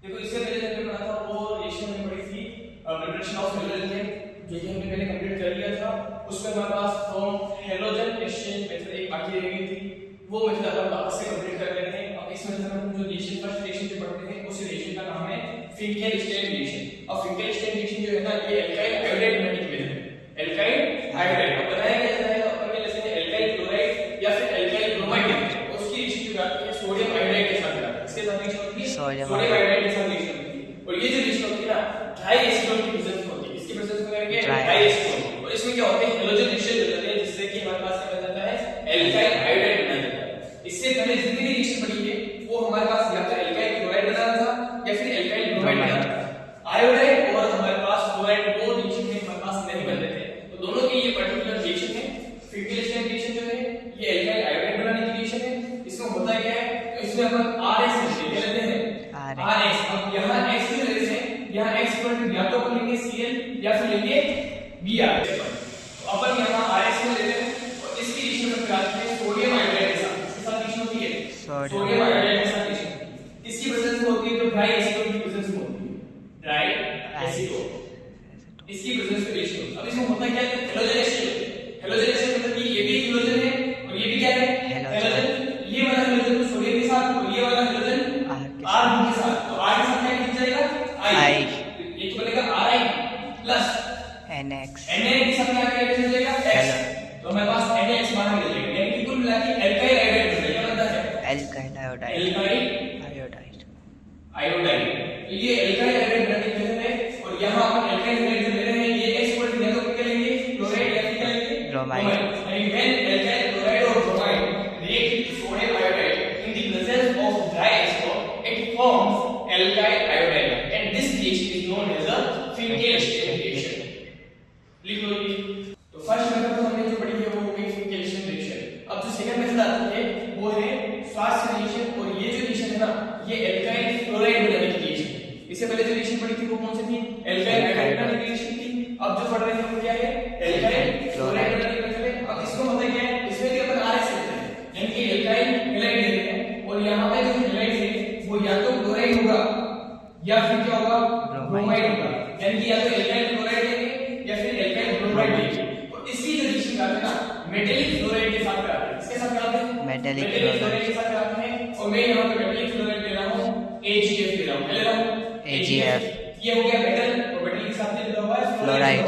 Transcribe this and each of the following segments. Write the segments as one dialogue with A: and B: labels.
A: देखो इससे पहले हमने पढ़ा था वो रिएक्शन में पढ़ी थी प्रिपरेशन ऑफ हेलोजन, जो कि हमने पहले कंप्लीट कर लिया था। उसमें हमारे पास फ्रॉम हेलोजन एक्सचेंज मेथड एक बाकी रह गई थी, वो मेथड अपन वापस से कंप्लीट कर लेते हैं। अब इस मेथड में हम जो रिएक्शन फर्स्ट रिएक्शन जो पढ़ते हैं उस रिएक्शन का नाम है फिंकेल-स्टेन रिएक्शन। और फिंकेल-स्टेन रिएक्शन जो है ना ये एल्काइल आयोडाइड बनाने की मेथड है। एल्काइल आयोडाइड अब बनाया क्या जाता है अपन के लेसन में एल्काइल क्लोराइड या फिर एल्काइल ब्रोमाइड, उसकी रिएक्शन जो करती है सोडियम आयोडाइड के साथ कराती है। इसके साथ रिएक्शन होती है सोडियम आयोडाइड के साथ रिएक्शन होती है। और ये जो रिएक्शन होती है ना ड्राई एसीटोन की प्रेजेंस में होती है। इसकी प्रेजेंस में करेंगे ड्राई एसीटोन, और इसमें क्या होते हैं हेलोजन रिएक्शन हो जाते हैं, जिससे कि हमारे पास क्या बन जाता है एल्काइल आयोडाइड बना जाता है। इससे पहले जितनी भी रिएक्शन पड़ी है वो हमारे पास या तो एल्काइल क्लोराइड बना था या फिर एल्काइल ब्रोमाइड बना था। आयोडाइड और हमारे पास क्लोराइड दो रिएक्शन में हमारे पास नहीं बन रहे थे, तो दोनों की ये पर्टिकुलर रिएक्शन है फिंकेल-स्टेन रिएक्शन जो है ये एल्काइल आयोडाइड बनाने की रिएक्शन है। इसमें होता क्या है तो इसमें अपन RS लेते हैं RS। अब यहाँ X क्यों लेते हैं, यहाँ X पर या तो अपन लेंगे Cl या फिर लेंगे Br। तो अपन यहाँ RS को लेते हैं और इसकी रिएक्शन में कराते हैं सोडियम आयोडाइड के साथ। इसके साथ रिएक्शन होती है सोडियम आयोडाइड के साथ रिएक्शन। इसकी प्रेजेंस में होती है तो ड्राई एसीटोन की प्रेजेंस में होती है ड्राई एसीटोन, इसकी प्रेजेंस में रिएक्शन होती है। अब इसमें होता क्या है हेलोजन एक्सचेंज। हेलोजन एक्सचेंज मतलब कि ये भी हेलोजन है और ये भी क्या है हेलोजन। ये वाला हेलोजन सोडियम के साथ और ये वाला हेलोजन R के साथ, तो R के साथ क्या जुड़ जाएगा I। ये तो बनेगा Ri प्लस
B: NX
A: के साथ क्या जुड़ जाएगा X। तो हमारे पास NX बाहर निकल जाएगा, यानी कि कुल मिला के एल्काइल आयोडाइड बन जाएगा। क्या बनता है
B: एल्काइल आयोडाइड
A: तो ये एल्काइल आयोडाइड बनने के लिए है। और यहां अपन एल्काइल आयोडाइड जो ले रहे हैं ये X पर या तो क्या लेंगे क्लोराइड या फिर क्या लेंगे
B: ब्रोमाइड।
A: यानी व्हेन एल्काइल क्लोराइड और bromide react with sodium iodide in the presence of dry acetone it forms alkyl iodide, and this reaction is known as a Finkel-Stern reaction। लिख लो ये। तो फर्स्ट मेथड तो हमने जो पढ़ी है वो हो गई Finkel-Stern reaction। अब जो सेकंड मेथड आती है वो है स्वास्थ्य रिएक्शन, और ये जो रिएक्शन है ना ये एल्काइल क्लोराइड बनाने की रिएक्शन है। इससे पहले जो रिएक्शन पढ़ी थी वो कौन सी थी एल्काइल आयोडाइड बनाने की रिएक्शन थी। अब जो पढ़ रहे हैं वो क्या है एल्काइल क्लोराइड बनाने की मेथड है। अब इसको होता क्या है इसमें भी अपन RS लेते हैं, यानी कि एल्काइल हैलाइड लेते हैं, और यहां पे जो हैलाइड है वो या तो क्लोराइड होगा या फिर क्या होगा ब्रोमाइड होगा, यानी कि या तो एल्काइल क्लोराइड लेंगे या फिर एल्काइल ब्रोमाइड लेंगे। और इसकी जो रिएक्शन करते हैं ना मेटालिक फ्लोराइड के साथ कराते हैं। इसके साथ कराते हैं मेटालिक फ्लोराइड के साथ कराते हैं। और मैं यहां पे मेटालिक फ्लोराइड ले रहा हूं AgF ले रहा हूं, ले रहा हूं
B: AgF।
A: ये हो गया मेटल, और मेटल के साथ जुड़ा हुआ है
B: फ्लोराइड,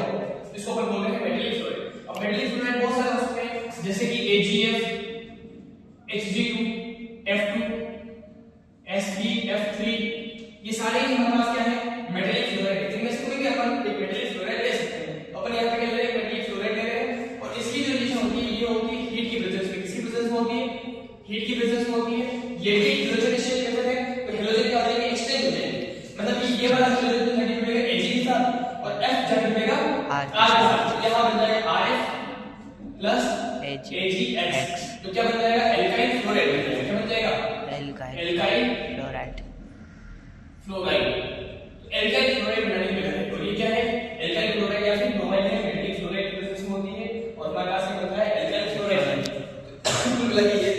A: इसको अपन बोलते हैं मेटालिक फ्लोराइड। अब मेटालिक फ्लोराइड बहुत सारे हो सकते हैं जैसे कि AgF, Hg2, F2, SbF3, ये सारे ही हमारे पास क्या है मेटालिक फ्लोराइड है। इनमें से कोई भी अपन एक मेटालिक फ्लोराइड ले सकते हैं। अपन यहां पे क्या ले रहे हैं मेटालिक फ्लोराइड ले रहे हैं, और इसकी जो रिएक्शन होती है ये होती है हीट की प्रेजेंस में। किसकी प्रेजेंस में होती है हीट की प्रेजेंस में होती है। ये भी हेलोजन एक्सचेंज करते हैं, तो हेलोजन क्या हो जाएंगे एक्सचेंज हो जाएंगे, मतलब कि ये वाला हेलोजन जाके जुड़ेगा Ag के साथ और F जाके जुड़ेगा R के साथ। यहां बन जाएगा RF प्लस AgX, तो क्या बन जाएगा एल्काइल फ्लोराइड बन जाएगा। क्या बन जाएगा एल्काइल
B: फ्लोराइड।
A: तो एल्काइल फ्लोराइड बनाने की मेथड है। और ये क्या है एल्काइल क्लोराइड या फिर ब्रोमाइड है मेटालिक फ्लोराइड की प्रेजेंस में होती है, और हमारे पास ये बनता है एल्काइल फ्लोराइड। कुल मिला के ये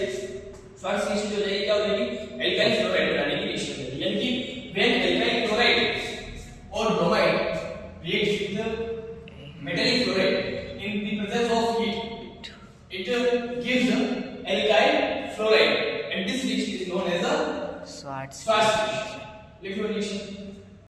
A: फर्स्ट रिएक्शन हो जाएगी क्या हो जाएगी एल्काइल फ्लोराइड बनाने की रिएक्शन हो जाएगी, यानी कि व्हेन एल्काइल क्लोराइड और bromide react with the metallic fluoride in the presence of heat it gives alkyl fluoride, and this reaction is known as a Schwarz reaction। लिख लो रिएक्शन